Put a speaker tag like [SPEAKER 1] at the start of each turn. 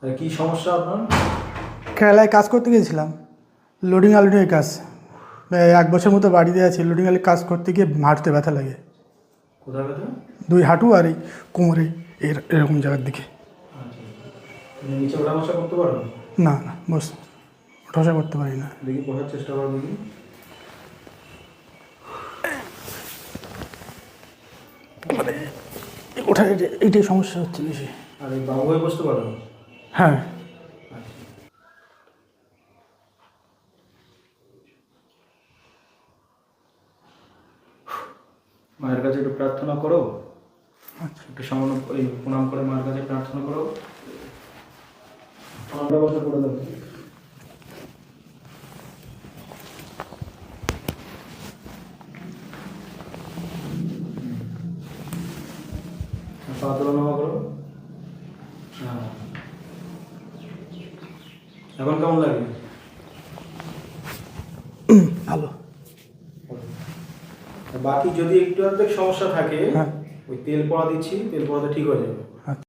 [SPEAKER 1] কি সমস্যা আপনার?
[SPEAKER 2] কেরালায় কাজ করতে গিয়েছিলাম, লোডিং আনলোডিংয়ের কাজ। 1 বছর মতো বাড়িতে আছি। লোডিং আনলোডিং কাজ করতে গিয়ে হাঁটুতে ব্যথা লাগে,
[SPEAKER 1] কোথায় ব্যথা?
[SPEAKER 2] 2 হাঁটু আর এই কোমরে, এরকম জায়গার দিকে।
[SPEAKER 1] আচ্ছা, তুমি নিচে ওঠা বসা করতে পারো?
[SPEAKER 2] না না, বস ওঠা বসা করতে পারি না।
[SPEAKER 1] দেখি বসার চেষ্টা করো দেখি।
[SPEAKER 2] মানে ওঠা এইটাই সমস্যা হচ্ছে বেশি।
[SPEAKER 1] আর এই বাবু হয়ে বসতে পারো?
[SPEAKER 2] হ্যাঁ।
[SPEAKER 1] আচ্ছা। মায়ের কাছে একটু প্রার্থনা করো।
[SPEAKER 2] আচ্ছা।
[SPEAKER 1] একটু সামান্য এই প্রণাম করে মায়ের কাছে প্রার্থনা করো। প্রণামটা বসে করে দাও। পা তোলা নামা করো। হ্যাঁ। এখন কেমন লাগে?
[SPEAKER 2] ভালো।
[SPEAKER 1] বাকি যদি একটু আধটু সমস্যা থাকে,
[SPEAKER 2] হ্যাঁ।
[SPEAKER 1] ওই তেল পড়া দিচ্ছি, তেল পড়াতে ঠিক হয়ে যাবে।